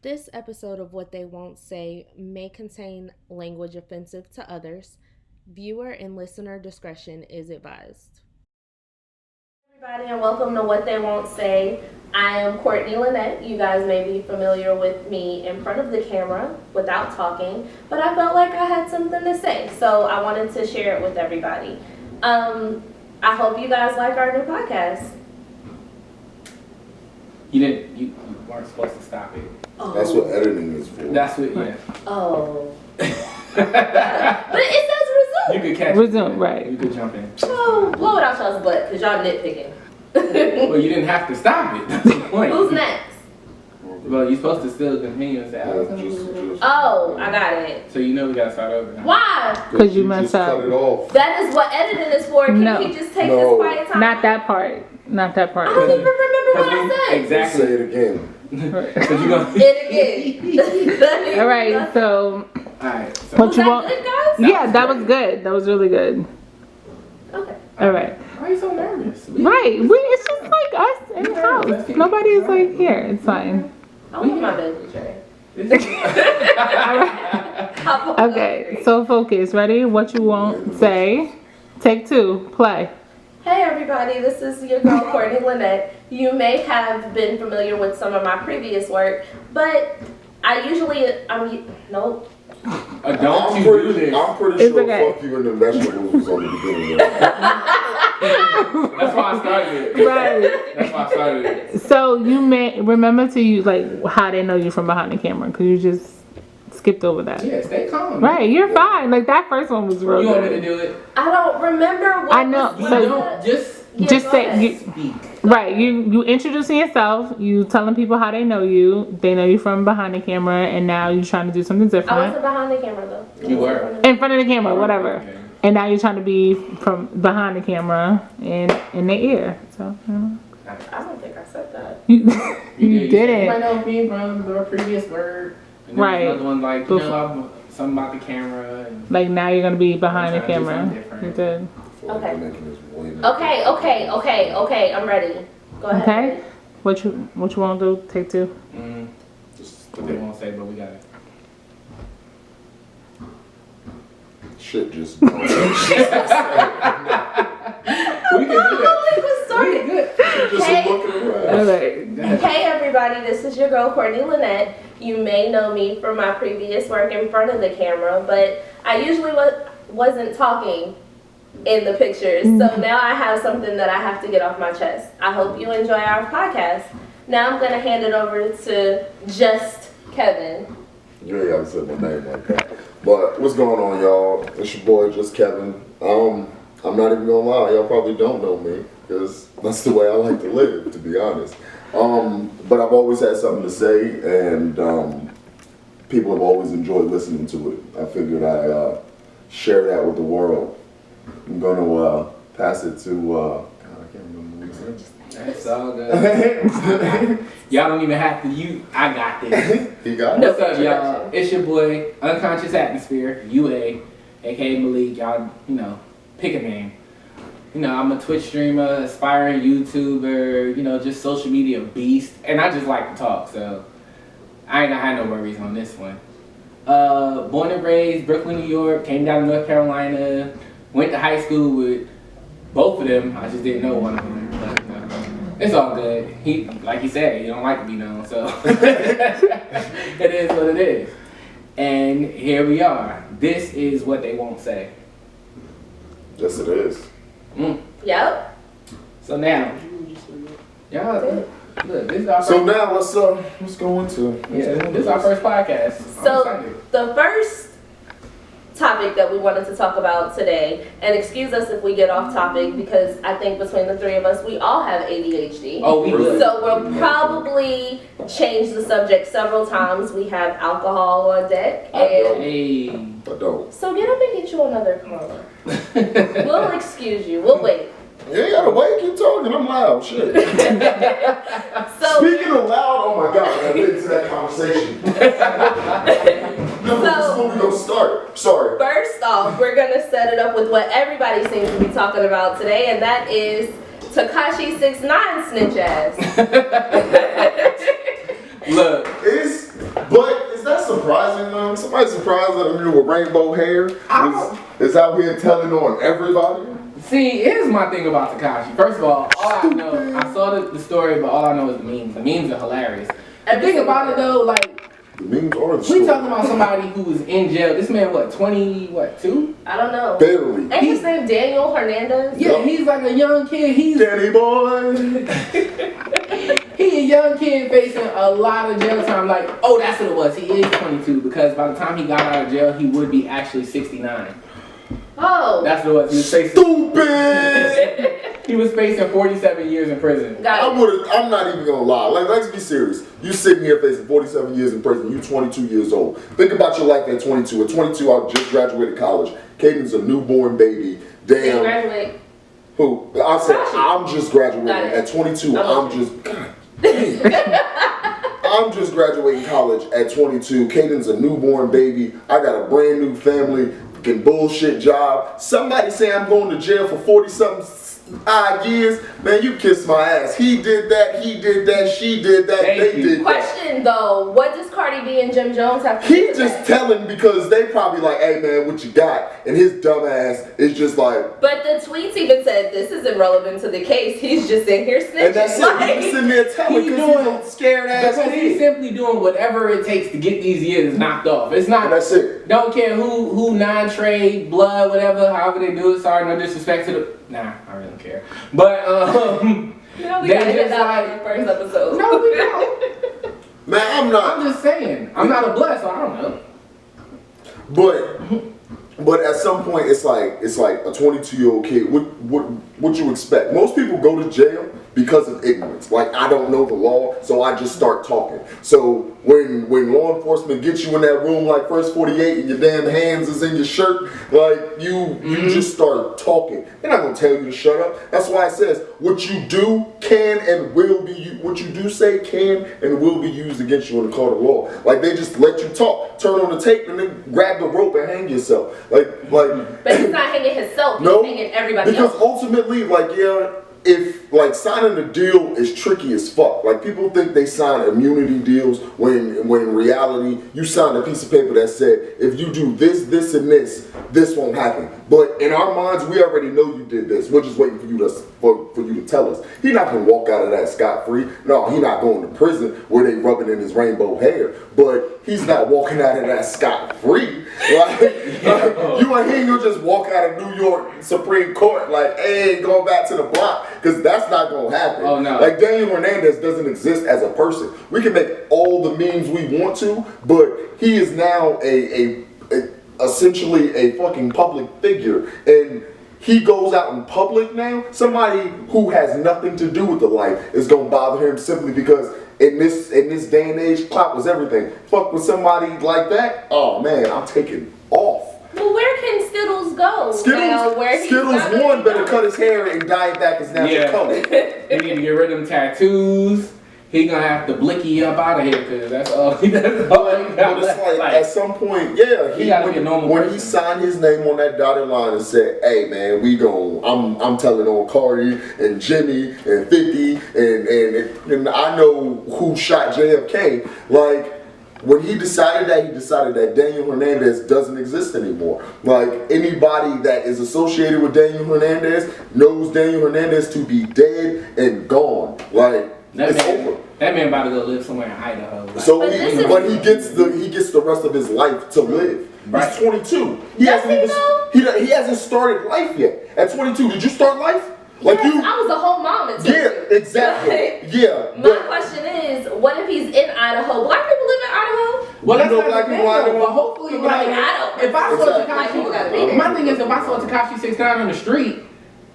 This episode of What They Won't Say may contain language offensive to others. Viewer and listener discretion is advised. Everybody, and welcome to What They Won't Say. I am Courtney Lynette. You guys may be familiar with me in front of the camera without talking, but I felt like I had something to say, so I wanted to share it with everybody. I hope you guys like our new podcast. You weren't supposed to stop it. Oh. That's what editing is for. That's what, yeah. Oh. But it says resume. You could catch resume, it. Right. You could jump in. Oh, blow it out y'all's butt, because y'all nitpicking. Well, you didn't have to stop it. That's the point. Who's next? Well, you're supposed to still continue and say, Oh, I got it. So you know we gotta start over now. Why? Because you messed up. Cut it off. That is what editing is for. Can No. he just take No. this quiet time? Not that part. Not that part. I don't even remember what I said. Exactly. Say it again. Because you gonna. It again. All right. So Alright. So what Was you that want? good, guys? Yeah, that was good. That was really good. Okay. All right. why are you so nervous? Right. It's just like us in the house. Nobody is like here. It's fine. I want my baby tray. Okay. So focus. Ready? What you won't say. Take two. Play. Hey everybody, this is your girl Courtney Lynette. You may have been familiar with some of my previous work, but nope. Don't you do this. I'm pretty It's sure okay. fuck you and the vegetables was on the beginning. That's why I started it. Right. That's why I started it. So you may remember to use like how they know you from behind the camera because you just skipped over that. Yeah, stay calm. Right. You're fine. Like that first one was real You want me good. to do it? I don't remember what I know. was So- You don't just Just go say ahead. you, speak. right. You introducing yourself. You telling people how they know you. They know you from behind the camera, and now you're trying to do something I different wasn't behind the camera though. You were. in front of the camera, whatever. Okay. And now you're trying to be from behind the camera and in their ear. So I don't think I said that. you, You you did. didn't. I know me from our previous work. And then Right. Another one like something about the camera. And Like now you're gonna be behind the I'm trying to do camera. something different. You did. Okay, I'm ready. Go ahead. Okay. What you want to do? Take two. Just what they won't say, but we got it. Shit just. We can do that. We started. Just Hey. looking All around. right. Hey everybody, this is your girl Courtney Lynette. You may know me from my previous work in front of the camera, but I usually wasn't talking in the pictures. So now I have something that I have to get off my chest. I hope you enjoy our podcast. Now I'm going to hand it over to just Kevin. You ain't gotta say my name like that. But what's going on, y'all? It's your boy, just Kevin. I'm not even gonna lie, y'all probably don't know me because that's the way I like to live, to be honest. But I've always had something to say, and people have always enjoyed listening to it. I figured I share that with the world. I'm gonna pass it to. God, I can't remember what he said. That's all good. Y'all don't even have to. I got this. He got No. it. What's up, y'all? It's your boy, Unconscious Atmosphere, UA, aka Malik. Y'all, pick a name. I'm a Twitch streamer, aspiring YouTuber, just social media beast, and I just like to talk, so I ain't gonna have no worries on this one. Born and raised Brooklyn, New York, came down to North Carolina, went to high school with both of them. I just didn't know one of them, but it's all good. Like he said, he don't like to be known, so it is what it is. And here we are. This is what they won't say. Yes, it is. Yep. So now, y'all, look, this is our first, So now let's go into. this is our first podcast. I'm So excited. the first topic that we wanted to talk about today, and excuse us if we get off topic because I think between the three of us, we all have ADHD. Oh, we would. So we'll probably change the subject several times. We have alcohol on deck, and Hey. I don't. so get up and get you another Corona. We'll excuse you. We'll wait. You ain't gotta wait, keep talking, I'm loud, shit. So Speaking of loud, oh my god, I get into that conversation. No, this is when we gonna start. Sorry. first off, we're gonna set it up with what everybody seems to be talking about today, and that is Tekashi 6ix9ine snitch ass. Look, It's anybody? Somebody surprised that a nigga with rainbow hair is out here telling on everybody? See, here's my thing about Tekashi. First of all I know, I saw the story, but all I know is the memes. The memes are hilarious. The thing about it though, like, The memes are the we story. talking about somebody who was in jail. This man, what, 22? I don't know. Barely. Ain't his name Daniel Hernandez? Yeah, he's like a young kid. He's Danny boy. he a young kid facing a lot of jail time. Like, oh, that's what it was. He is 22 because by the time he got out of jail, he would be actually 69. Oh. That's what it was. He was facing. Stupid. He was facing 47 years in prison. I'm not even gonna lie. Like, let's be serious. You sitting here facing 47 years in prison. You 22 years old. Think about your life at 22. At 22, I just graduated college. Caden's a newborn baby. Did you Damn. graduate? Who? I said I'm just graduating at 22. I'm just. God damn. I'm just graduating college at 22. Caden's a newborn baby. I got a brand new family. Fucking bullshit job. Somebody say I'm going to jail for 40-something odd years. Man, you kiss my ass. He did that. He did that. She did that. Thank They you. did that. Question though, what does Cardi B and Jim Jones have to do He with just that? telling because they probably like, hey man, what you got? And his dumb ass is just like. But the tweets even said this isn't relevant to the case. He's just in here snitching. And that's it. He's just sitting there telling He because he's doing- a scared ass Because he's kid. simply doing whatever it takes to get these years knocked off. It's not. And that's it. Don't care who non-trade, blood, whatever, however they do it. Sorry, no disrespect to the. Nah, I really don't care. But You know, we they got hit just that like- in the first episode. no, we don't. Man, I'm not. I'm just saying. I'm not a blood, so I don't know. But at some point it's like a 22-year-old kid. What you expect? Most people go to jail because of ignorance. Like, I don't know the law, so I just start talking. So when law enforcement gets you in that room like first 48 and your damn hands is in your shirt, like you just start talking. They're not gonna tell you to shut up. That's why it says what you do can and will be what you do say can and will be used against you in the court of law. Like, they just let you talk, turn on the tape, and then grab the rope and hang yourself. Like. But he's not hanging himself. He's No, hanging everybody because else. ultimately, like, yeah, if like signing a deal is tricky as fuck. Like, people think they sign immunity deals when in reality you signed a piece of paper that said if you do this, this, and this won't happen. But in our minds, we already know you did this. We're just waiting for you to tell us. He's not gonna walk out of that scot-free. No, he's not going to prison where they rubbing in his rainbow hair. But he's not walking out of that scot-free. Like, he ain't gonna just walk out of New York Supreme Court like, hey, going back to the block, because that's not gonna happen. Oh, no. Like, Daniel Hernandez doesn't exist as a person. We can make all the memes we want to, but he is now essentially a fucking public figure, and he goes out in public now. Somebody who has nothing to do with the life is gonna bother him simply because in this day and age, clout was everything. Fuck with somebody like that. Oh man, I'm taking off. Well, where can Skittles go? Now, where he's not Skittles gonna one be better going? cut his hair and dye it back his natural color. He need to get rid of them tattoos. He gonna have to blicky up out of here because that's all. That's all he got But it's left. like, at some point, yeah, He gotta be a normal when he person. signed his name on that dotted line and said, "Hey man, I'm telling on Cardi and Jimmy and 50 and I know who shot JFK." Like, when he decided that Daniel Hernandez doesn't exist anymore. Like, anybody that is associated with Daniel Hernandez knows Daniel Hernandez to be dead and gone. Like, it's over. That man about to go live somewhere in Idaho. Like, So, But this is- but he gets the rest of his life to live. Right. He's 22. He Does hasn't he even though? he hasn't started life yet. At 22, did you start life? Like, Yes, I was a whole mom at 22. Yeah, exactly. Like, Yeah. my But question is, what if he's in Idaho? Black people live in Idaho? well, that's You know not black the thing, people out though, there? but hopefully, People like, like, I don't- if I saw Exactly. Black people gotta be there. my thing is, if I saw Tekashi 6ix9ine on the street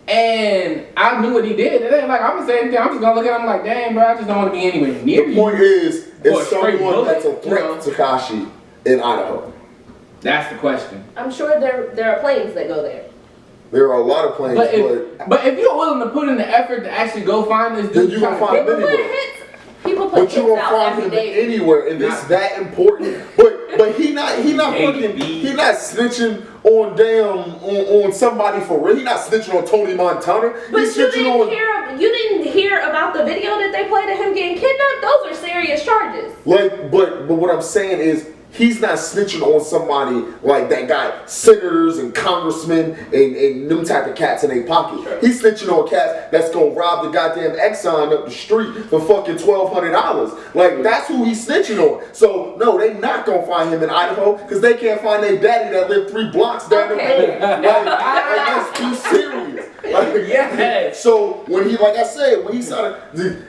and I knew what he did, it ain't like I'm gonna say anything. I'm just gonna look at him like, dang, bro, I just don't want to be anywhere near the you. point is, Or a is straight someone bullet, that's a you threat know? to Tekashi in Idaho. That's the question. I'm sure there are planes that go there. There are a lot of planes, But if you're willing to put in the effort to actually go find this Then dude, you gonna trying to find kill him him, anywhere. People put But hits you won't out find every him day. anywhere if it's that important. But he not fucking he not snitching on on somebody for real. He not snitching on Tony Montana. But He's you snitching on didn't hear about the video that they played of him getting kidnapped? Those are serious charges. but what I'm saying is he's not snitching on somebody like that got senators and congressmen and them type of cats in their pocket. Sure. He's snitching on cats that's gonna rob the goddamn Exxon up the street for fucking $1,200. Like, that's who he's snitching on. So no, they not gonna find him in Idaho because they can't find their daddy that lived 3 blocks down the road. Like, that's too serious. Like, Yes. So when he, like I said, when he started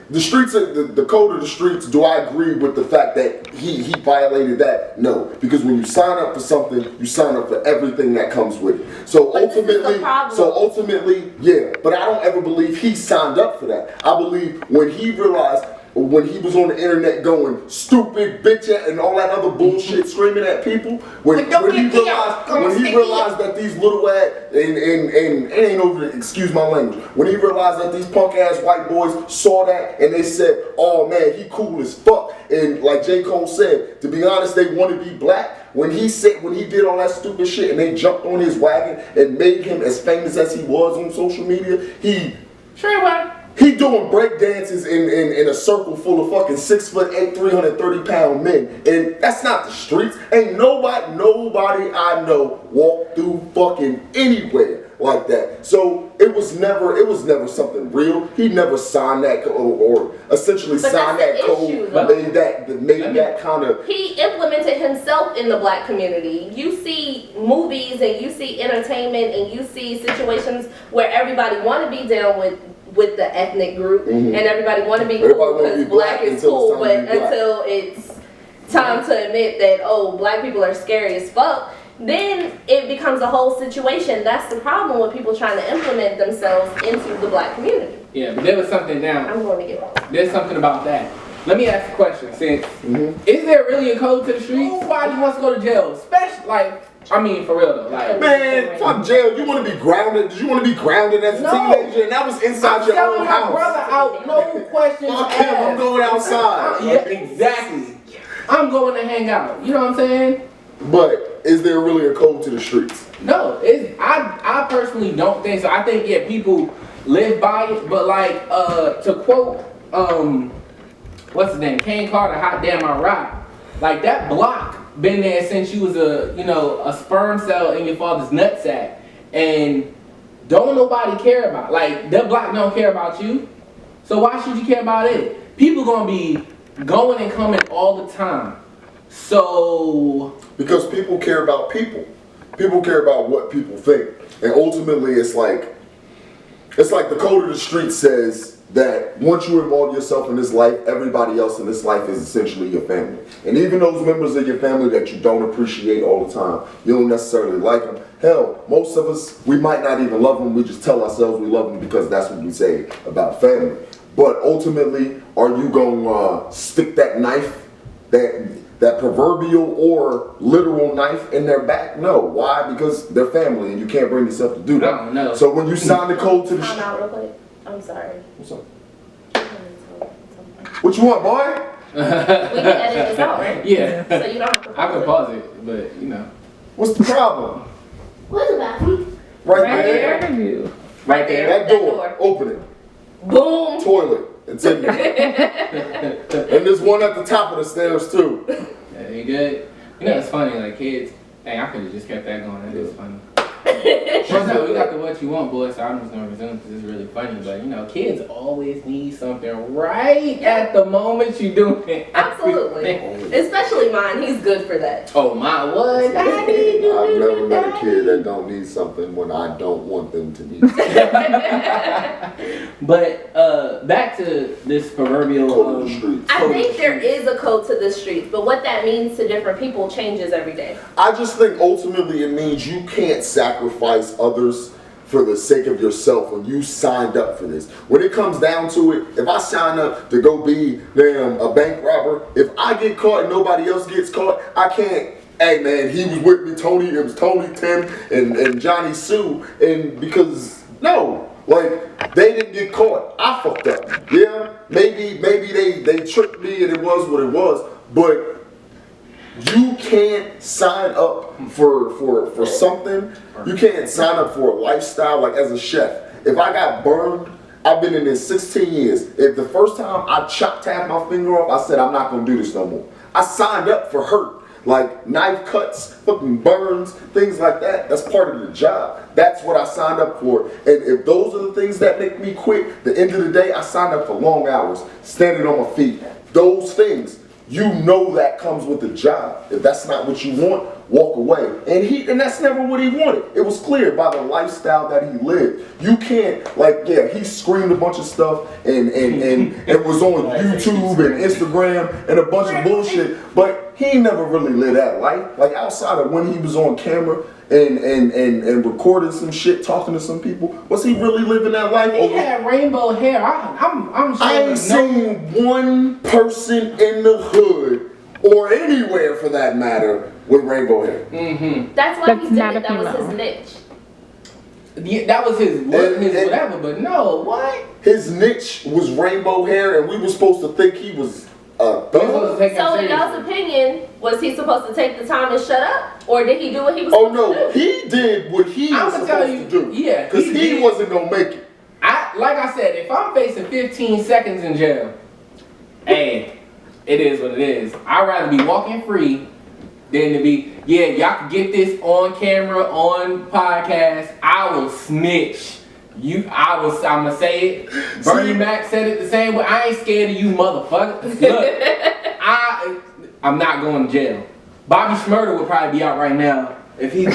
the streets, the code of the streets, do I agree with the fact that he violated that? No, because when you sign up for something, you sign up for everything that comes with it. So ultimately, yeah. But I don't ever believe he signed up for that. I believe when he realized, when he was on the internet going stupid, bitch, and all that other bullshit, screaming at people, when he realized that these little ass, and it ain't over, excuse my language, when he realized that these punk ass white boys saw that and they said, oh man, he cool as fuck, and like J. Cole said, to be honest, they want to be black. When he did all that stupid shit and they jumped on his wagon and made him as famous as he was on social media, he doing break dances in a circle full of fucking 6'8", 330-pound men, and that's not the streets. Ain't nobody I know walk through fucking anywhere like that. So it was never something real. He never signed that or essentially signed that code, made that kind of. He implemented himself in the black community. You see movies and you see entertainment and you see situations where everybody want to be down with the ethnic group, and everybody want to be cool because black is cool, but until it's time to admit that, oh, black people are scary as fuck, then it becomes a whole situation. That's the problem with people trying to implement themselves into the black community. Yeah, but there was something now. I'm going to get one. There's something about that. Let me ask a question. Since is there really a code to the streets? Nobody wants to go to jail, especially I mean, for real though. Like, man, fuck jail. You want to be grounded? Did you want to be grounded as a teenager? And that was inside your own house. Brother out, no questions asked. Fuck him, I'm going outside. Yeah, exactly. I'm going to hang out. You know what I'm saying? But is there really a code to the streets? No, I personally don't think so. I think people live by it, but like to quote what's his name, Kane Carter, hot damn I rock. Like that block been there since you was a sperm cell in your father's nutsack, and don't nobody care about. Like that block don't care about you, so why should you care about it? People gonna be going and coming all the time, so because people care about people. People care about what people think, and ultimately it's like the code of the street says that once you involve yourself in this life, everybody else in this life is essentially your family. And even those members of your family that you don't appreciate all the time, you don't necessarily like them. Hell, most of us, we might not even love them. We just tell ourselves we love them because that's what we say about family. But ultimately, are you going to stick that knife, that proverbial or literal knife in their back? No. Why? Because they're family and you can't bring yourself to do that. I don't know. So when you sign the code to the Time out real quick. I'm sorry. What's up? What you want, boy? We can edit this out, right? Yeah. So you don't have to I could pause it, but What's the problem? Where's the bathroom? Right There. there. right there. That door. Open it. Boom. Toilet. It's in there. And there's one at the top of the stairs too. Yeah, you good? It's funny, like kids. Hey, I could have just kept that going. That is funny. Well, no, we got the what you want, boy, so I'm just gonna resume because it's really funny. But kids always need something right at the moment you do it. Absolutely. Especially mine. He's good for that. Oh my, what? I've never met a kid that don't need something when I don't want them to need something. But back to this proverbial Code of the streets. I think there is a code to the streets, but what that means to different people changes every day. I just think ultimately it means you can't sacrifice others for the sake of yourself when you signed up for this. When it comes down to it, if I sign up to go be a bank robber, if I get caught and nobody else gets caught, I can't, hey man, he was with me, Tony, it was Tony, Tim, and Johnny Sue, and because, no. Like, they didn't get caught. I fucked up. Yeah, maybe they tricked me and it was what it was, but you can't sign up for something. You can't sign up for a lifestyle. Like as a chef, if I got burned, I've been in this 16 years. If the first time I tapped my finger off, I said I'm not gonna do this no more. I signed up for hurt. Like knife cuts, fucking burns, things like that. That's part of the job. That's what I signed up for. And if those are the things that make me quit, the end of the day, I signed up for long hours, standing on my feet. Those things, you know that comes with the job. If that's not what you want, walk away. And that's never what he wanted. It was clear by the lifestyle that he lived. You can't, like, yeah, he screamed a bunch of stuff and was on YouTube and Instagram and a bunch of bullshit, but he never really lived that life. Like, outside of when he was on camera and recording some shit, talking to some people, was he really living that life? He had rainbow hair. I'm sure. I ain't seen one person in the hood or anywhere for that matter with rainbow hair. Mm-hmm. That's why That's he did not it. a That was female. his niche. Yeah, that was his whatever. But no, what? His niche was rainbow hair, and we were supposed to think he was a thug. So in y'all's opinion, was he supposed to take the time and shut up? Or did he do what he was Oh supposed no, to do? he did what he was supposed to do. Yeah, because he wasn't gonna make it. Like I said, if I'm facing 15 seconds in jail, hey, it is what it is. I'd rather be walking free than to be, yeah, y'all can get this on camera, on podcast. I will snitch. I'm gonna say it. Bernie Mac said it the same way. I ain't scared of you, motherfucker. Look, I'm not going to jail. Bobby Shmurda would probably be out right now if he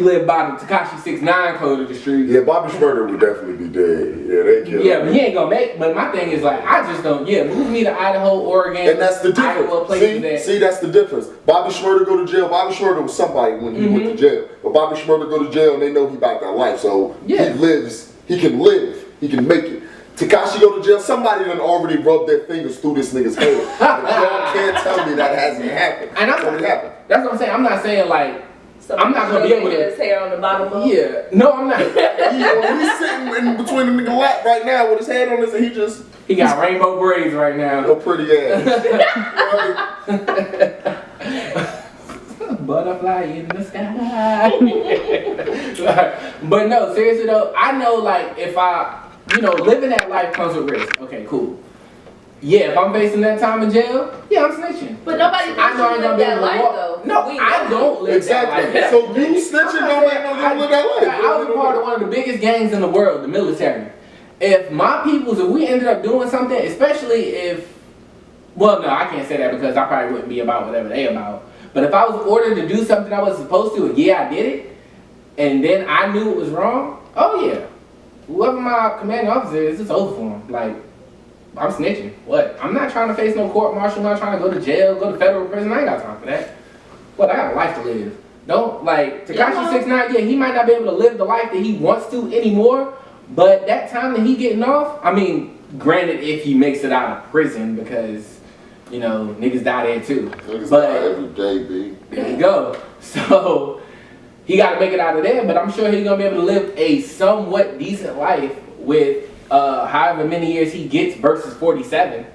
lived by the Tekashi 6ix9ine code of the street. Yeah, Bobby Shmurda would definitely be dead. Yeah, they killed him. Yeah, but he ain't gonna make. But my thing is like, I just don't. Yeah, move me to Idaho, Oregon, And that's the Iowa, places difference. See, that's the difference. Bobby Shmurda go to jail. Bobby Shmurda was somebody when he went to jail. But Bobby Shmurda go to jail and they know he about that life. So Yeah. he can live, he can make it. Tekashi go to jail, somebody done already rubbed their fingers through this nigga's head. And y'all can't tell me that hasn't happened. And That's what happened. That's what I'm saying. I'm not saying like, I'm not gonna be able to. His hair on the bottom of. Yeah, no, I'm not. He's sitting in between the nigga lap right now with his head on this, and He got rainbow braids right now. no pretty ass. Butterfly in the sky. But no, seriously though, I know like if living that life comes with risk. Okay, cool. Yeah, if I'm facing that time in jail, yeah, I'm snitching. But nobody thinks I know you I'm gonna live be that able to life walk. though. No, I don't live Exactly. that life. So you snitching don't make no you live that life. I was a part of one of the biggest gangs in the world, the military. If my peoples, if we ended up doing something, especially if, well, no, I can't say that because I probably wouldn't be about whatever they about. But if I was ordered to do something I was supposed to, and yeah, I did it, and then I knew it was wrong, oh yeah, whoever my commanding officer is, it's over for him. Like, I'm snitching. What? I'm not trying to face no court martial. I'm not trying to go to jail, go to federal prison. I ain't got time for that. What? I got a life to live. Don't, like, Tekashi 6ix9ine, yeah, he might not be able to live the life that he wants to anymore, but that time that he getting off, I mean, granted, if he makes it out of prison, because, you know, niggas die there too. Niggas But die every day, B. there you go. So, he got to make it out of there, but I'm sure he's going to be able to live a somewhat decent life with however many years he gets versus 47.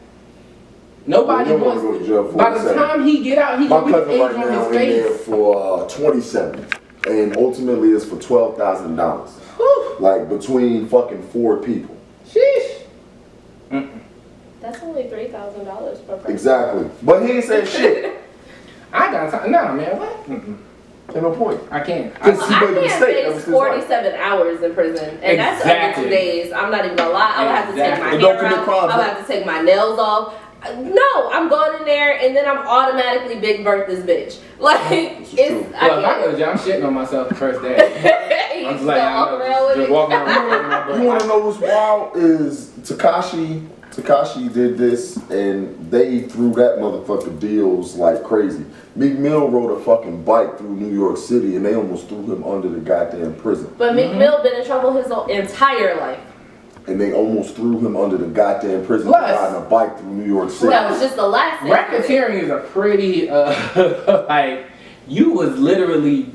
Nobody You don't wants wanna go to jail for by the 47. time he get out, he's My going to be cousin right age on now his in there face. for 27, and ultimately it's for $12,000. Whew. Like between fucking 4 people. Sheesh. That's only $3,000 per person. Exactly. But he ain't saying shit. I got time. Nah, man, what? Mm-mm. Ain't no point. I can't. Because So he I made a can't mistake. That was face his life. 47 hours in prison, and that's Exactly. over 2 days. I'm not even gonna lie. I would have to take my And don't hair commit out. crimes, I would huh? have to take my nails off. No, I'm going in there, and then I'm automatically Big Bird this bitch. Like, This is it's, true. I Well, if I can't. go to jail, I'm shitting on myself the first day. You I'm just still like, walk around with just me. walking around with my You want butt. to know what's wild is Tekashi did this and they threw that motherfucker deals like crazy. Meek Mill rode a fucking bike through New York City and they almost threw him under the goddamn prison. But Meek Mill been in trouble his entire life. And they almost threw him under the goddamn prison for Plus- riding a bike through New York City. That was just the last thing. Racketeering is a pretty, like, you was literally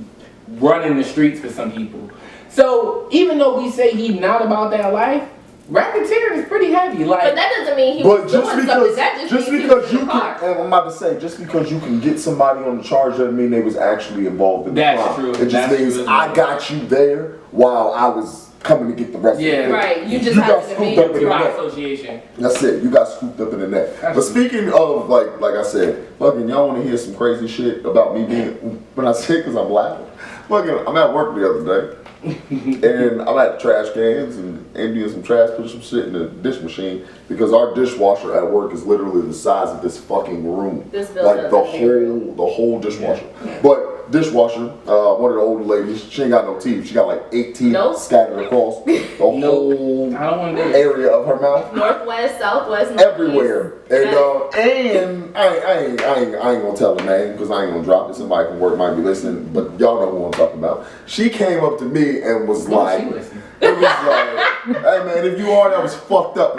running the streets for some people. So, even though we say he's not about that life, racketeering is pretty heavy. Like, But that doesn't mean he But was just doing something. because, That just means he because was you in the car. can, and I'm about to say, just because you can get somebody on the charge doesn't mean they was actually involved in the That's crime. true. It just That's means true as I well. got you there while I was coming to get the rest of Yeah. the Right. You just You got happen to be scooped up in the By net. association. That's it. You got scooped up in the net. But speaking of, like I said, fucking, y'all want to hear some crazy shit about me being, when I say because I'm laughing, fucking, I'm at work the other day, and I'm at the trash cans and emptying some trash, putting some shit in the dish machine, because our dishwasher at work is literally the size of this fucking room. This like building the whole dishwasher. But dishwasher, one of the older ladies, she ain't got no teeth. She got like 8 teeth scattered across the whole I don't want to do it. area of her mouth. Northwest, southwest, Everywhere. And I ain't gonna tell the name because I ain't gonna drop it. Somebody from work might be listening, but y'all know who I'm talking about. She came up to me and was like, She listening. it was like, hey man, if you are, that was fucked up.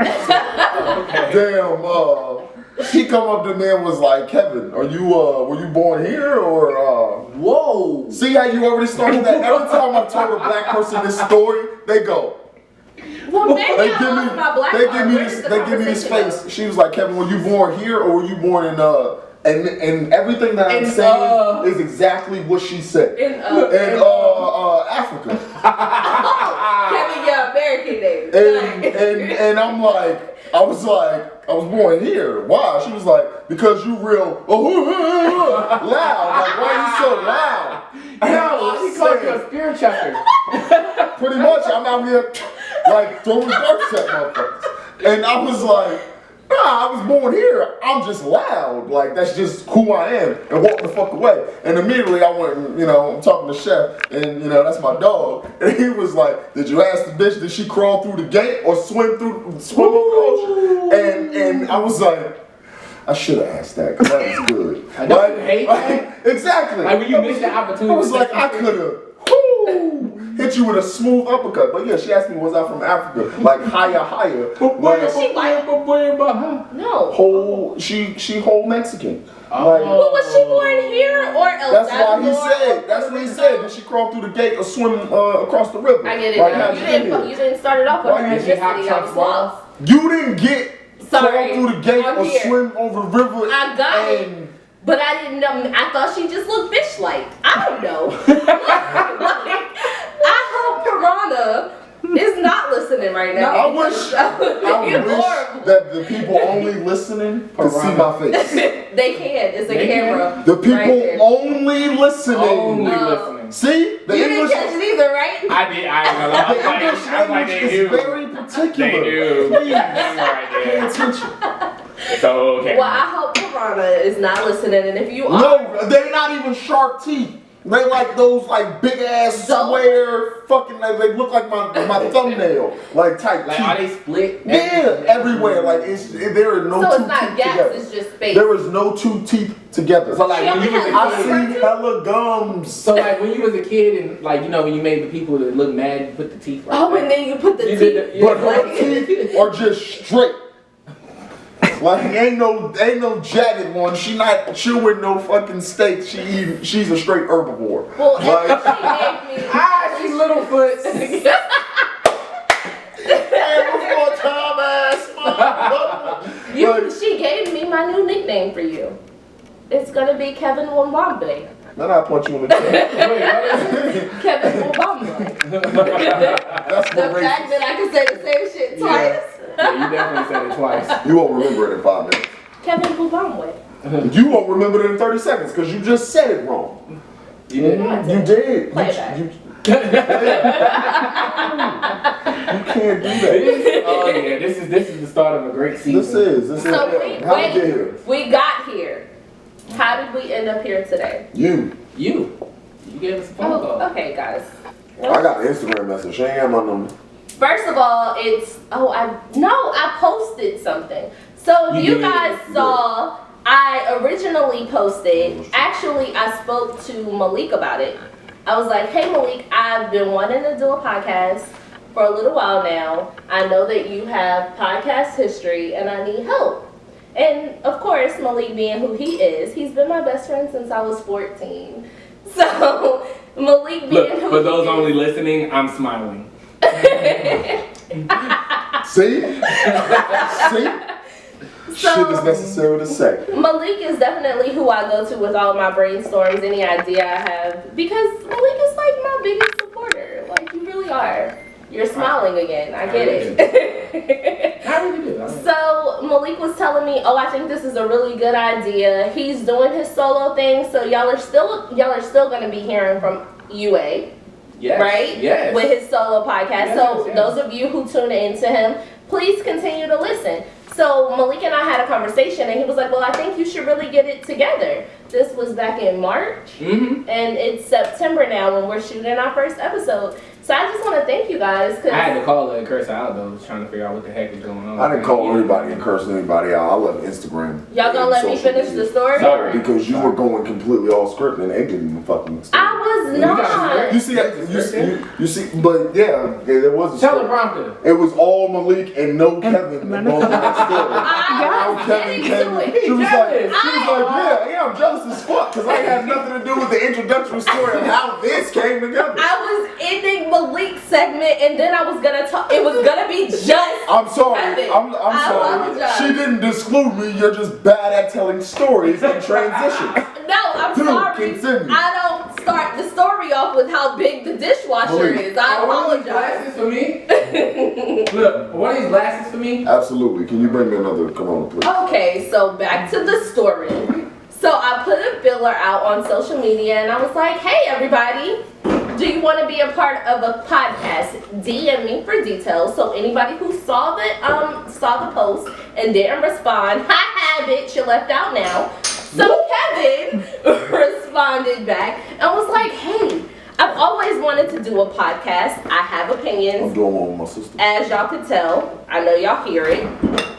Damn, she come up to me and was like, Kevin, are you were you born here or Whoa. See how you already started that? Every time I tell a black person this story, they go. Well, maybe They I give lost my black me, card. Where's the they give me this conversation face. She was like, Kevin, were you born here or were you born in and everything that I'm saying is exactly what she said. In Africa. Kevin, your American name. And I'm like, I was born here. Why? She was like, because you real loud. Like, why are you so loud? No, she called you a spear chucker. Pretty much, I'm out here like throwing darts at motherfuckers. And I was like, nah, I was born here. I'm just loud. Like, that's just who I am. And walk the fuck away. And immediately I went, and, I'm talking to Chef, and, that's my dog. And he was like, did you ask the bitch, did she crawl through the gate or swim over the ocean? And I was like, I should have asked that, because that was good. I don't hate that. Exactly. Like when you miss the opportunity. I was like, I could have hit you with a smooth uppercut. But yeah, she asked me, was I from Africa? Like higher. Is she white? No. She whole Mexican. Well, was she born here or El That's Salvador? why he said. That's what he said. Did she crawl through the gate or swim across the river? I get it. Like, Now. how'd you get here? You didn't start it off with Why her you did ethnicity. I was lost. You didn't get Sorry, crawl through the gate on or here. swim over river. I got it. But I didn't know. I thought she just looked fish-like. I don't know. I hope Piranha is not listening right now. I wish that the people only listening could see my face. They can. It's a camera. The people right only listening. Only listening. See? The you English, didn't catch it either, right? I did. I ain't gonna lie. the English I was like, language they is do. very particular. They do. Please, Right pay there. attention. So, okay. Well, I hope Piranha is not listening, and if you are, No, they're not even sharp teeth. They like those like big ass square fucking like they look like my thumbnail like type Like, teeth. are they split? Yeah, everywhere. Like there are no so two it's not teeth gaps, together. it's just space. There is no two teeth together. So like when you was a I kid, see hella gums. so like when you was a kid and like when you made the people that look mad, you put the teeth right. Oh, and then you put the You teeth. did the- But her teeth are just straight. Like ain't no jagged one. She not chewing no fucking steak. She's a straight herbivore. Well, Like, she gave me. She's Littlefoot. before time ass motherfucker. Like, She gave me my new nickname for you. It's gonna be Kevin Wambambe. then I punch you in the chest. Kevin Wambambe. That's The what fact racist. that I can say the same shit twice. Yeah, you definitely said it twice. You won't remember it in 5 minutes. Kevin Wambambe. You won't remember it in 30 seconds because you just said it wrong. You did. You did. Play it back. You can't do that. Oh yeah, this is the start of a great season. This is. So How we get here? we got here. How did we end up here today? You. You gave us a phone call. Okay, guys. I got an Instagram message. She ain't got my number. First of all, I posted something. So You you did. guys saw, I originally posted, actually I spoke to Malik about it. I was like, hey Malik, I've been wanting to do a podcast for a little while now. I know that you have podcast history and I need help. And of course, Malik being who he is, he's been my best friend since I was 14. So Malik being Look, who for he those is, only listening, I'm smiling. See? See? Shit is necessary to say. Malik is definitely who I go to with all my brainstorms, any idea I have, because Malik is like my biggest supporter. Like, you really are. You're smiling again. I get it. I really do. So Malik was telling me, oh, I think this is a really good idea. He's doing his solo thing, so y'all are still gonna be hearing from UA. Yes. Right? Yes. With his solo podcast. So Yes. those of you who tune in to him, please continue to listen. So Malik and I had a conversation, and he was like, well, I think you should really get it together. This was back in March, and it's September now when we're shooting our first episode. So I just want to thank you guys. I had to call her and curse her out though, trying to figure out what the heck is going on. I didn't call anybody and curse anybody out. I left Instagram. Y'all gonna let me finish the story? Sorry. Because you were going completely all script and they didn't even fucking. I was not. You see, but yeah, there was a Tell the story. prompter. It was all Malik and no Kevin involved in that story. I was getting to it. She was like, yeah, I'm jealous as fuck because I had nothing to do with the introductory story of how this came together. I was ending Malik's segment, and then I was gonna talk. It was gonna be just. I'm sorry. Kevin. I'm I sorry. apologize. She didn't exclude me. You're just bad at telling stories and transitions. No, I'm Dude, sorry. continue. I don't start the story off with how big the dishwasher Malik. is. I One of these apologize. glasses for me. Look, one of these glasses for me. Absolutely. Can you bring me another Corona, please? Okay, so back to the story. So I put a filler out on social media, and I was like, "Hey, everybody, do you want to be a part of a podcast? DM me for details." So anybody who saw the post and didn't respond, haha, bitch, you left out now. So Kevin responded back and was like, "Hey, I've always wanted to do a podcast. I have I'm opinions. doing one with my sister. As y'all could tell, I know y'all hear it.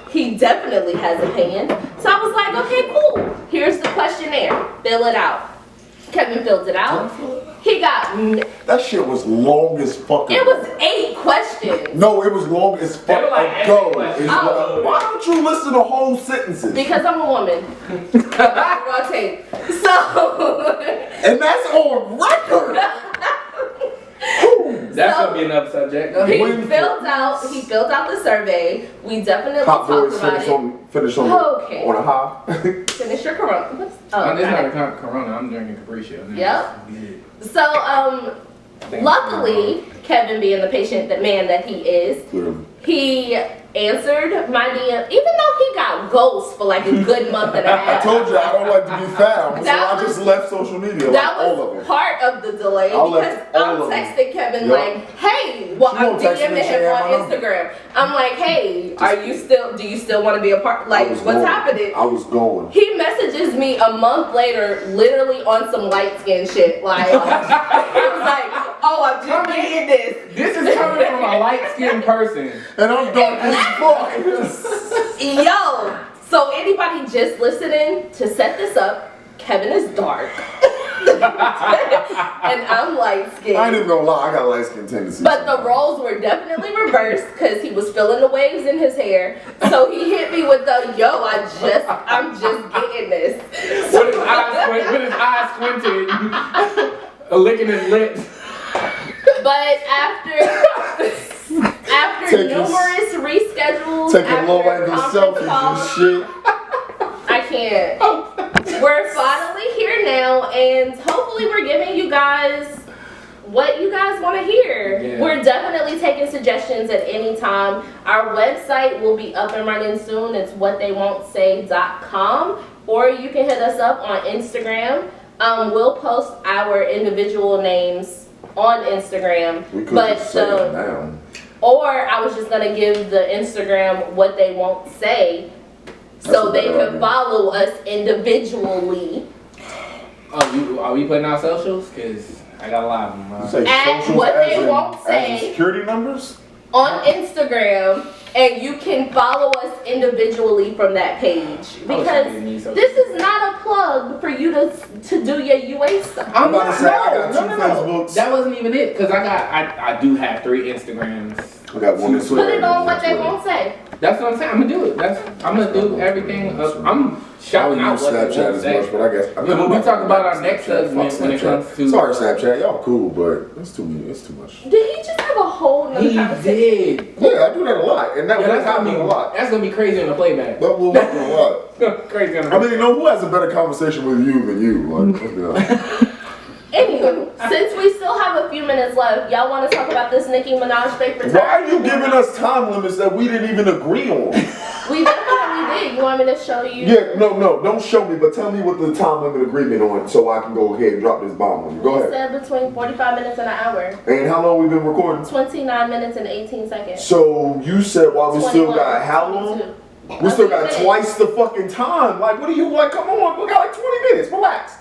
He definitely has opinion." So I was like, "Okay, cool. Here's the questionnaire. Fill it out." Kevin filled it out. He got. That shit was long as fucking. It was 8 questions. No, it was long as fuck They were like ago. every question. It's Oh. like, why don't you listen to whole sentences? Because I'm a woman. Raw tape. So. And that's on record. That's gonna be another subject. Go He ahead. filled out the survey. We definitely Hot talked boys about finish on Okay. on a high. Finish your corona. It's Okay. not a Corona. I'm drinking Capriccio. Yep. So, luckily, Kevin being the patient man that he is, Clearly. he answered my DM, even though he got ghost for like a good month and a I half. told you I don't like to be found, so That I just was- left social media. That like all of was it. part of the delay I because left all I'm of it. texting Kevin Yup. like, "Hey," well, She I'm won't text me DMing and say, him "Yeah, on my number." Instagram. I'm like, "Hey, do you still want to be a part? I Like, was what's going. happening?" I was going. He messages me a month later, literally on some light skin shit. Like, he was like, "Oh, I'm just getting this." This is coming from a light-skinned person. And I'm dark as fuck. Yo, so anybody just listening, to set this up, Kevin is dark. And I'm light I ain't skinned. even gonna lie, I got light skin tendencies. But the roles were definitely reversed because he was feeling the waves in his hair. So he hit me with the, "Yo, I'm just getting this." With his eyes squinted, licking his lips. But after Taking- numerous reschedules, taking low after angle conference selfies calls, and shit. I can't. We're finally here now, and hopefully we're giving you guys what you guys want to hear. Yeah. We're definitely taking suggestions at any time. Our website will be up and running soon. It's whattheywon'tsay.com, or you can hit us up on Instagram. We'll post our individual names on Instagram, We could but just say it now. or I was just gonna give the Instagram what they won't say, That's so a they better could idea. follow us individually. Oh, are we putting out socials? Cause I got a lot of them. You say At socials what as they in- won't as say. in security numbers? On Instagram, and you can follow us individually from that page, because didn't need social this is not a plug for you to do your UA stuff. I'm about to say, I got no, two no, no. Facebooks. That wasn't even it, cause I do have 3 Instagrams. I got one Two that's Put Twitter. it on what they won't say. That's what I'm saying. I'm gonna do it. I'm gonna do everything. I'm I don't shouting out use what they Snapchat won't as say. much, but I guess. When we talk about our next segment when it comes to. Sorry, Snapchat. Y'all cool, but it's too much. Did he just have a whole nother He conversation? did. Yeah, I do that a lot, and that Yeah, will that's gonna happen be a lot. That's gonna be crazy on the playback. That will happen a lot. Crazy on the I mean, who has a better conversation with you than you? Like, let's be honest. Anywho, Since we still have a few minutes left, y'all want to talk about this Nicki Minaj fake retirement? Why are you giving us time limits that we didn't even agree on? We definitely did. You want me to show you? Yeah, no, don't show me, but tell me what the time limit agreement on so I can go ahead and drop this bomb on you. Go We ahead. said between 45 minutes and an hour. And how long we been recording? 29 minutes and 18 seconds. So you said while we still 21, got how long? 22. We still got minutes. twice the fucking time. Like, what are you like? Come on, we got like 20 minutes. Relax.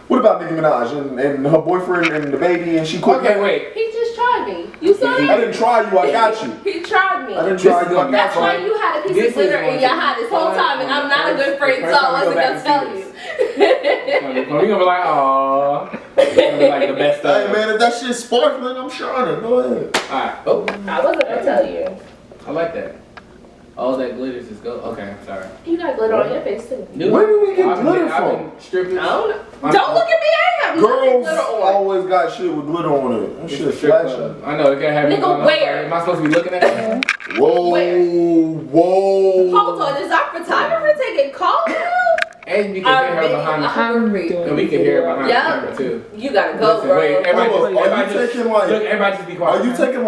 What about Nicki Minaj and her boyfriend and the baby and she quit? Okay, wait. He just tried me. You saw I it? didn't try you. I got you. He tried me. I didn't try This is you. I gonna got That's you. why you had a piece This of is glitter going in your to hat this whole fun time, and I'm not a good friend, so first I time we wasn't go gonna back tell and you. We're gonna be like, aww. It's gonna be like the best Hey stuff. man, if that shit's sparkling, I'm shining. Go ahead. Alright. Oh, I wasn't gonna tell you. I like that. All that glitters is gold. Okay, I'm sorry. You got glitter on your face too. Where do we get I've been- glitter I've from? been stripping. I don't know. Don't look at me. I ain't have nothing Girls glitter on. always got shit with glitter on it. That It's shit a strip flashing. club. I know, it can't have me Nigga, going on. where? Am I supposed to be looking at it? Whoa, Where? whoa. Hold on, is our photographer taking calls now? And you can hear her behind the I'm the doing and we can hear her behind Yeah. the camera too. You gotta go, Listen, bro. wait, everybody Hold just, on, are you everybody just, taking, like- look, everybody just be quiet. Are you taking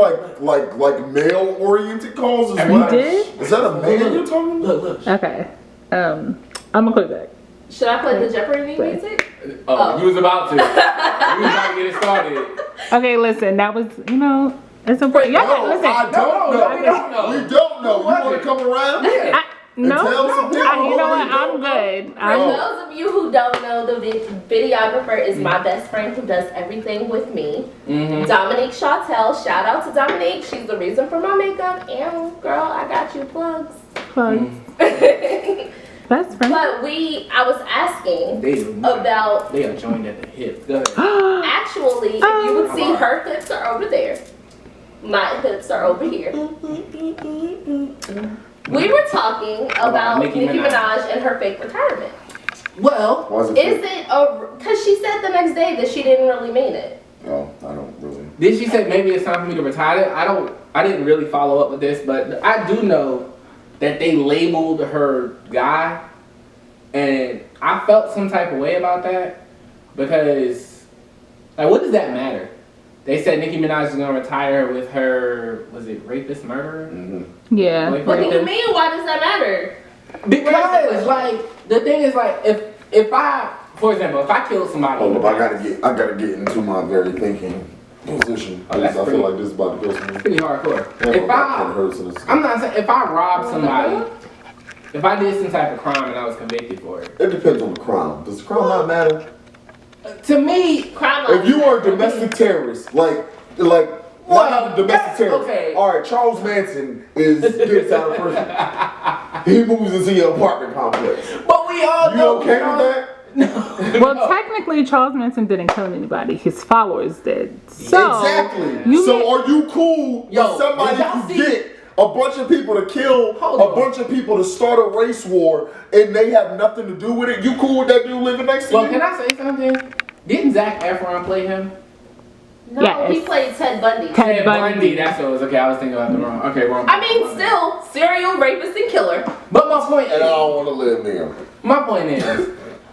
like male oriented calls as We well? did? Is that a man you're talking about? Look. Okay. I'm gonna quit back. Should I play the Jeopardy music? Oh, you was about to. You was about to get it started. Okay, listen, that was, it's important. Y'all No, listen. I don't know. we don't know. We don't know. Who You was want it? to come around? Yeah. No, tell some people you know who what? you I'm don't good. For I'm, those of you who don't know, the videographer is my best friend who does everything with me. Mm-hmm. Dominique Chautel. Shout out to Dominique. She's the reason for my makeup. And girl, I got you plugs. close. Best friend. But I was asking They do not. about, They are joined at the hip. Go ahead. actually, if you would see her hips are over there. My hips are over here. We were talking about Nicki Nicki Minaj. Minaj and her fake retirement. Well, Why is it Is it because she said the next day that she didn't really mean it. No, I don't really. did she say maybe it's time for me to retire? I didn't really follow up with this, but I do know that they labeled her guy, and I felt some type of way about that because, like, what does that matter? They said Nicki Minaj is gonna retire with her, was it rapist murderer? Mm-hmm. Yeah. Like, What do you rapist. mean? Why does that matter? Because, like, the thing is, like, if I, for example, if I killed somebody, Hold up, I gotta get into my very thinking position. Oh, that's I pretty- feel like this is about to go somewhere. pretty hardcore. Yeah, If my back I, hurts and it's- I'm not saying if I robbed somebody, if I did some type of crime and I was convicted for it, It depends on the crime. Does the crime not matter? to me, Crime. If you are a domestic terrorist, like Well, not a domestic that's terrorist. okay. All right, Charles Manson gets out of prison. He moves into your apartment complex. but we all You know. okay with that? Well, technically, Charles Manson didn't kill anybody. His followers did. So, Exactly. you So may- are you cool Yo, with somebody did y'all who see- get a bunch of people to kill Hold a on. bunch of people to start a race war and they have nothing to do with it? You cool with that dude living next to Well, you? can I say something? Didn't Zac Efron play him? No, Yes. he played Ted Bundy. Ted Bundy. That's what it was. Okay, I was thinking about the wrong. Okay, wrong. I mean, still, serial rapist and killer. But my point And I is, don't want to live near him. my point is,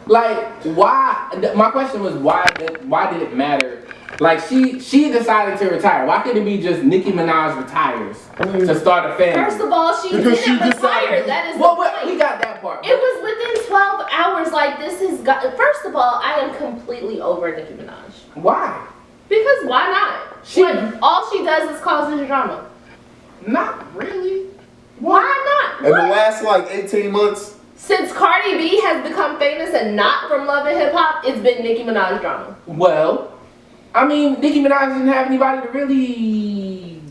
like, why? My question was why did it matter? Like, she decided to retire. Why couldn't it be just Nicki Minaj retires to start a family? First of all, she Because she didn't decided retire. to- That is Well, the point. we got that part. It was within 12 hours. Like, this is. First of all, I am completely over Nicki Minaj. Why? Because why not? She- Like, all she does is causes drama. Not really. Why not? In the What? last like 18 months, Since Cardi B has become famous and not from Love and Hip Hop, it's been Nicki Minaj drama. Well, I mean, Nicki Minaj didn't have anybody to really.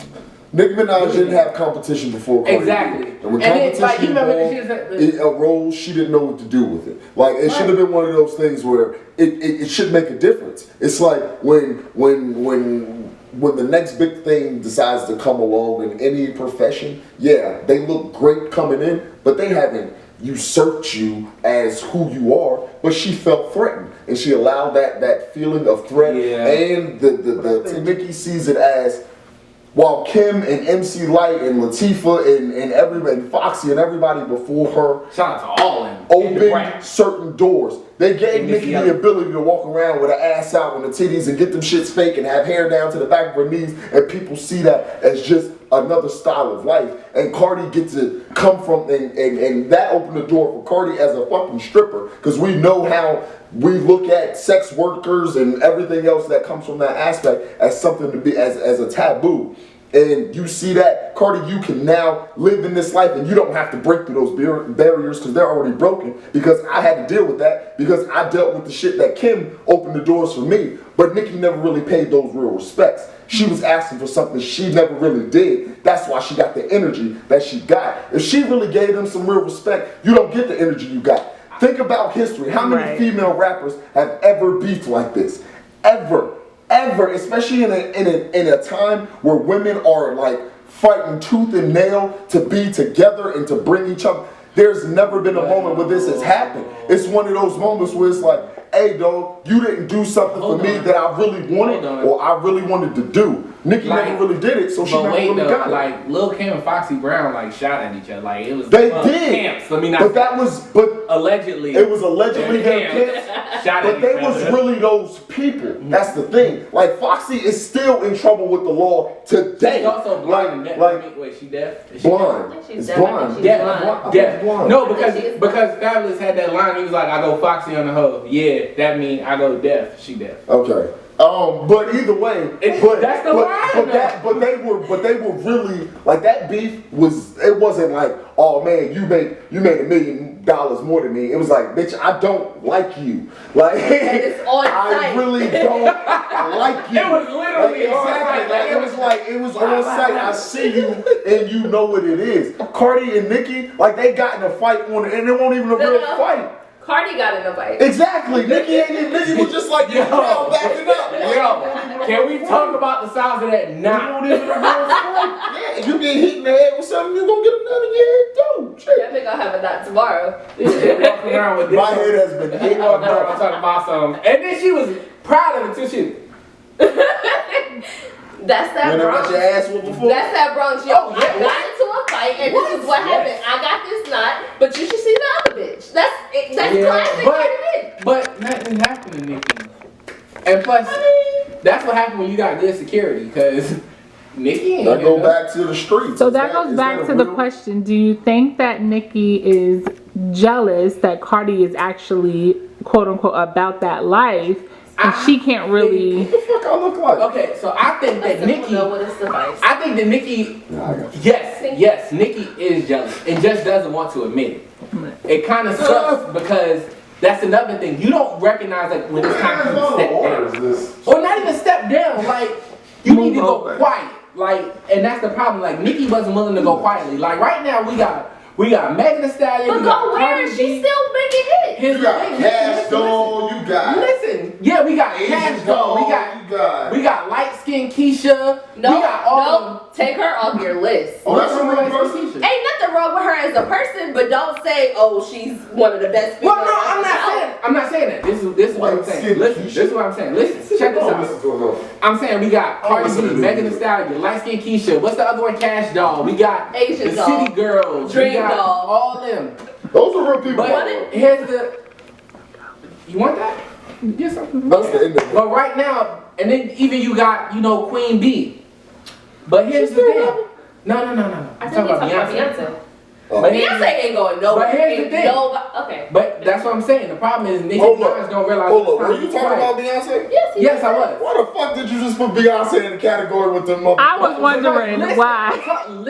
Nicki Minaj didn't have competition before Cardi B. Exactly. And when And then, like, you competition remember when involved she was a role, she didn't know what to do with it. Like, it should have been one of those things where it should make a difference. It's like when the next big thing decides to come along in any profession, yeah, they look great coming in, but they haven't usurped you as who you are. But she felt threatened, and she allowed that feeling of threat, Yeah. and the Nicki sees it as. While Kim and MC Light and Latifah and everybody, Foxy and everybody before her, Shout out to all of them. opened certain doors. They gave Nicki the ability to walk around with her ass out on the titties and get them shits fake and have hair down to the back of her knees, and people see that as just another style of life. And Cardi gets to come from, and that opened the door for Cardi as a fucking stripper, because we know how we look at sex workers and everything else that comes from that aspect as something to be, as a taboo. And you see that, Cardi, you can now live in this life and you don't have to break through those barriers because they're already broken, because I had to deal with that because I dealt with the shit that Kim opened the doors for me. But Nicki never really paid those real respects. She was asking for something she never really did. That's why she got the energy that she got. If she really gave them some real respect, you don't get the energy you got. Think about history. How many female rappers have ever beefed like this? Ever, especially in a time where women are like fighting tooth and nail to be together and to bring each other. There's never been a moment where this has happened. It's one of those moments where it's like, hey dog, you didn't do something for me that I really wanted or I really wanted to do. Nicki never really did it, so she never really got it. Like Lil Kim and Foxy Brown like shot at each other. Like it was they did. Camps. Let me not. But that was allegedly. It was allegedly their camps. But they was really those people. That's the thing. Like Foxy is still in trouble with the law today. She's also blind. Wait, she deaf? Is she blind. She's blind. Deaf. No, because Fabulous had that line. He was like, "I go Foxy on the hoe." Yeah, that means I go deaf. She deaf. Okay. But either way, that's the line. But they were really like that beef was. It wasn't like, oh man, you made $1 million more than me. It was like, bitch, I don't like you. Like I really don't like you. It was literally it was on sight. I see you and you know what it is. Cardi and Nicki, like they got in a fight on it, and it wasn't even a real fight. Cardi got in a fight. Exactly. Nicki was just like, yo, backing up. Yo, can we talk about the size of that knot? Yeah, if you get hit in the head with something, you gonna get another head too. Shit. I think I'll have a knot tomorrow. Walking around with this. My head has been hit I'm talking about something. And then she was proud of it too. That's that Bronx. You your ass whooped before? That's that Bronx. Yo, I got into a fight, and this is what happened. I got this knot, but you should see the other bitch. That's classic. But nothing happened to Nicki. And plus, that's what happened when you got good security, because Nicki ain't. That go back to the streets. So that goes back to the question: do you think that Nicki is jealous that Cardi is actually quote unquote about that life? And she can't really. What the fuck I look like? Okay, so I think that Nicki. I think that Nicki. Yes, Nicki is jealous and just doesn't want to admit it. It kind of sucks because that's another thing. You don't recognize like when it's time to step down, or not even step down. Like you need to go quiet. Like, and that's the problem. Like Nicki wasn't willing to go quietly. Like right now we got Megan Thee Stallion. But go where? She's still making hits. You got Cash Doll. You got. Listen, yeah, we got Cash Doll. We got light skinned Keisha. Take her off your list. Oh, that's a real person. Ain't nothing wrong with her as a person, but don't say, oh, she's one of the best people. Well, no, I'm not saying that. This is what I'm saying. Listen, this is what I'm saying. Listen, check this out. I'm saying we got Cardi B, Megan Thee Stallion, light skinned Keisha. What's the other one? Cash Doll. We got Asian the Doll. City Girls. Dream we got Doll. all them. Those are real people. But here's the. You want that? Get something. That's the end of it. But right now, and then even you got, Queen B. But here's the thing. No. I think you're talking about Beyonce. But Beyonce ain't going nowhere. But here's the thing. Okay. But that's what I'm saying. The problem is Nicki Minaj don't realize. Hold up. Were you talking about Beyonce? Yes, I was. Why the fuck did you just put Beyonce in the category with them motherfuckers? I was wondering why.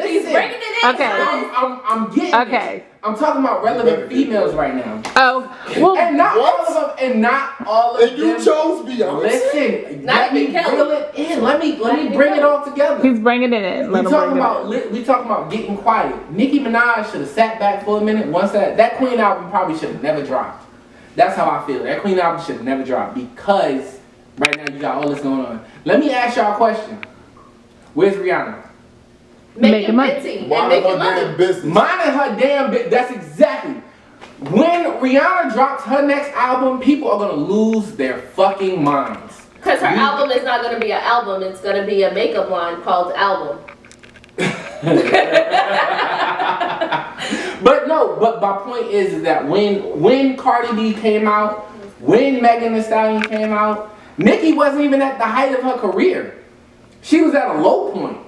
He's bringing it in. Okay. I'm getting Okay. I'm talking about relevant females right now. Oh, well, And not all of them. And not all of them. And you chose Beyonce. Listen. Not Let me even bring it in. Let me bring it all together. he's bringing it in. We talking about getting quiet. Nicki Minaj should have sat back for a minute. Once that Queen album probably should have never dropped. That's how I feel. That Queen album should have never dropped because right now you got all this going on. Let me ask y'all a question. Where's Rihanna? Making money. And making money. Business. Minding her damn business. That's exactly. When Rihanna drops her next album, people are gonna lose their fucking minds. Because her album is not going to be an album. It's going to be a makeup line called Album. But no, but my point is that when Cardi B came out, when Megan Thee Stallion came out, Nicki wasn't even at the height of her career. She was at a low point.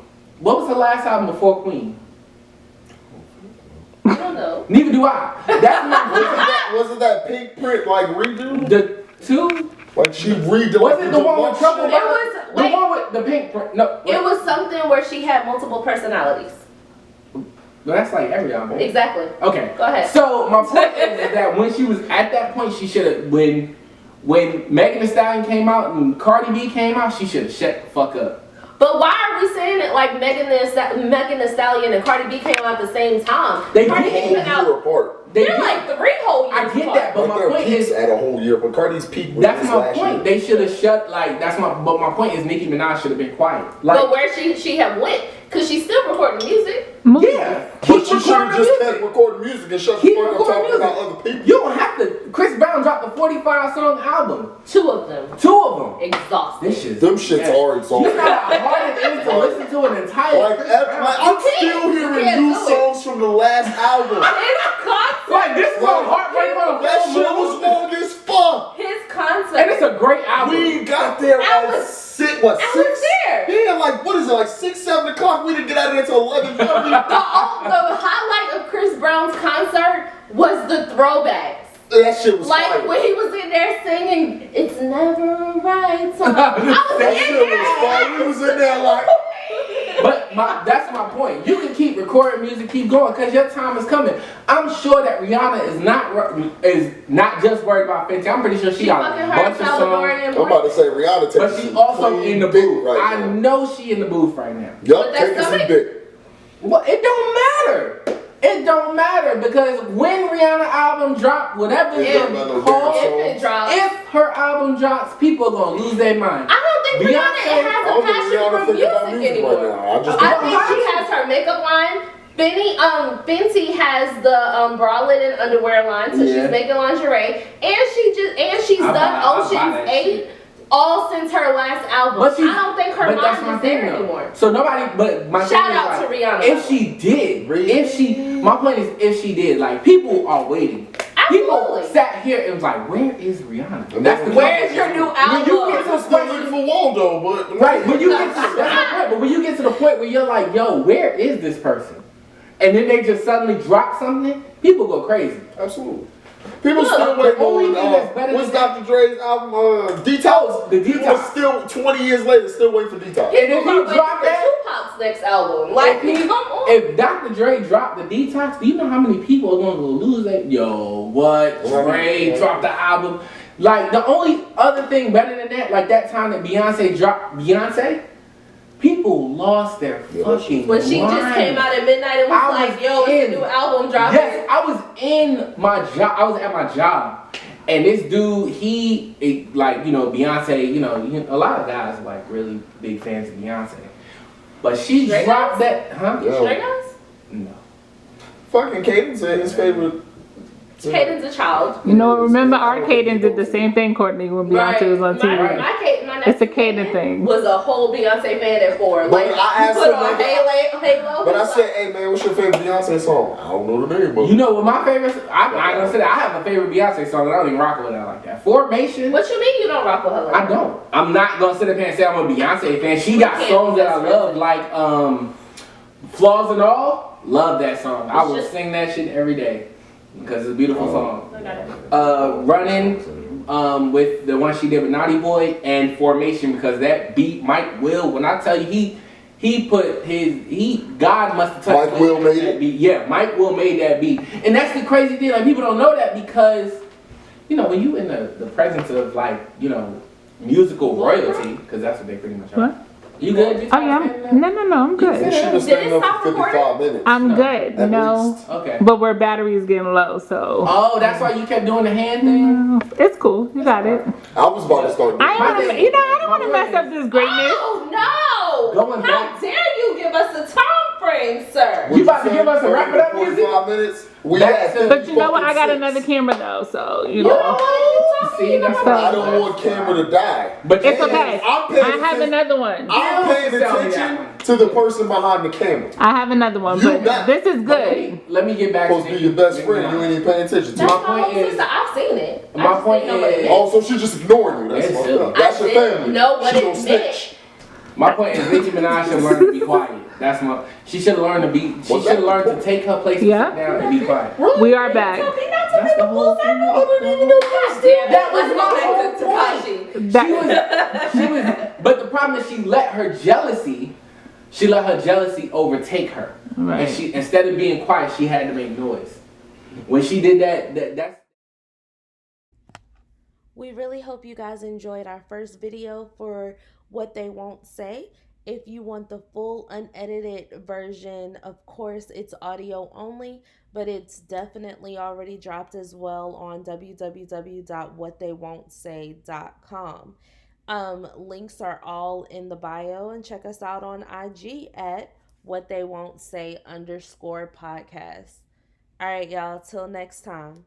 What was the last album before Queen? I don't know. Neither do I. That's not Wasn't that Pink Print like redo? the two. Like she redid. Was it the one with Trouble? It was the one with the pink print. No, It was something where she had multiple personalities. But that's like every album. Exactly. Okay. Go ahead. So my point is that when she was at that point, she should have when Megan Thee Stallion came out and Cardi B came out, she should have shut the fuck up. But why are we saying it like Megan Thee Stallion and Cardi B came out at the same time? They Cardi did. B came out. Apart. They're like 3 whole years I get apart. that, but Like my their point peaks is at a whole year. But Cardi's peak was that's this my last point. year. They should have shut but my point is Nicki Minaj should have been quiet. Like, But where she have went, cause she's still recording music. yeah, But you should have recording just music. kept recording music and shut the Keep fuck up recording talking music. about other people. You don't have to. Chris Brown dropped a 45-song album. 2 of them. 2 of them. Exhausted. This shit. Them shits are exhausting. You know how hard it is to listen to an entire. Like, Chris Brown I'm can't- still you hearing can't new do it. songs from the last album. His concert. Like this is a heartbreak on a That full shit was moon. long as fuck. His concert. And it's a great album. We got there I at was- six. What I 6? was there. Yeah, like what is it? Like 6, 7 o'clock. We didn't get out of there until 11:30. The highlight of Chris Brown's concert was the throwbacks. That shit was Like fire. when he was in there singing, "It's never right time." I was That in shit there. was fire. We was in there like. But that's my point. You can keep recording music, keep going, because your time is coming. I'm sure that Rihanna is not just worried about Fenty. I'm pretty sure she got fucking a her bunch of songs. Salvadorian I'm about to say Rihanna takes But she also clean in the dick booth. right I now. know she in the booth right now. Yup, But that's taking some something- dick. Well, it don't matter. It don't matter because when Rihanna album drop, whatever it's Yeah, gonna but be no called, damn If it drops, if her album drops, people are gonna lose their mind. I don't think Beyonce- Rihanna I has a don't think passion Rihanna for think about music music anymore. right now. I just I think she has her makeup line. Fenty has the bralette and underwear line, so Yeah. she's making lingerie, and she's I'll done buy Ocean's that 8 shit. all since her last album. But she's- I don't think her But that's my mind is thing there though. anymore. So nobody, but my Shout thing out is to like, Rihanna. if she did, Really? my point is if she did, like people are waiting. People Absolutely. sat here and was like, where is Rihanna? And That's the then- Where's your new When album? you get to I'm the still point, looking for Waldo, but right? When you get to that's my point. But when you get to the point where you're like, yo, where is this person? And then they just suddenly drop something, people go crazy. Absolutely. People Look, still the waiting only on thing that's better what's than Dr. Dre's album? Detox. The People Detox. still 20 years later still waiting for Detox. And if People he are waiting drop for that, Tupac's next album. Like, come on. if Dr. Dre dropped the Detox, do you know how many people are gonna go lose that? Yo, what? Dre Right. dropped the album. Like the only other thing better than that, like that time that Beyonce dropped Beyonce, people lost their fucking When she just mind. came out at midnight and was I like, was "Yo, it's in. a new album dropping." Yes, I was in my job. I was at my job, and this dude, like, you know, Beyonce. You know, a lot of guys are like really big fans of Beyonce, but she Straight dropped guys? that, huh? Yeah. Straight guys? No. Fucking Caden said his favorite. Caden's a child. You know, remember our Caden did the same thing, Courtney, when Beyonce was on TV. My It's a nephew Caden thing. was a whole Beyonce fan at 4. But Like, I asked you put him, on like, Halo. But I he's said, hey man, what's your favorite Beyonce song? I don't know the name of You it. know what my favorite? I'm not gonna say that. I have a favorite Beyonce song, and I don't even rock with that like that. Formation. What you mean you don't rock with her? Like I don't. I'm not gonna sit up here and say I'm a Beyonce fan. She got can't songs that I be best love, like Flaws and All. Love that song. I will just- sing that shit every day because it's a beautiful song. I got it. Running with the one she did with Naughty Boy and Formation, because that beat Mike Will. When I tell you he put God must have touched Mike Will made that it? beat. Yeah, Mike Will made that beat, and that's the crazy thing. Like people don't know that because you know when you in the presence of like you know musical royalty, because that's what they pretty much are. What? You good? You Oh yeah, no, I'm We good. should have Did stayed it up stop for 55 minutes. I'm No. good. At No, least. Okay. but our battery is getting low, so Oh, that's why you kept doing the hand thing. it's cool. You got it. I was about to start. I don't want to, I don't want to mess up this greatness. Oh no! Going How back- dare you give us a time frame, sir? You about to give us a wrap it up 45 music? minutes? We That's had it. But you know what? I got 56. another camera though, so you You don't know. want to keep See, that's So- what I don't want Cameron to die. But It's you- okay. I'm paying I have attention- another one. I'm paying Tell me that attention one. to the person behind the camera. I have another one, You but not. this is But good. let me get back Supposed to be your best friend. You ain't even paying attention to. That's My my point little is- sister. I've seen it. I My just point didn't know what it is- meant. Oh, so she just ignoring you. That's It's fucked silly. up. That's I your didn't family. know what She it don't snitch. My point is, Nicki Minaj should learn to be quiet. That's my. She should learn to be. She Was should that- learn to take her place, Yeah. and sit down, and be quiet. We are back. That's the whole thing. I didn't even know God damn, that was my Takashi. That, She was. But the problem is, she let her jealousy overtake her. Right. And she, instead of being quiet, she had to make noise. When she did that's. We really hope you guys enjoyed our first video for What They Won't Say. If you want the full unedited version, of course, it's audio only, but it's definitely already dropped as well on www.whattheywon'tsay.com. Links are all in the bio, and check us out on IG at @whattheywon'tsay_podcast. All right, y'all, till next time.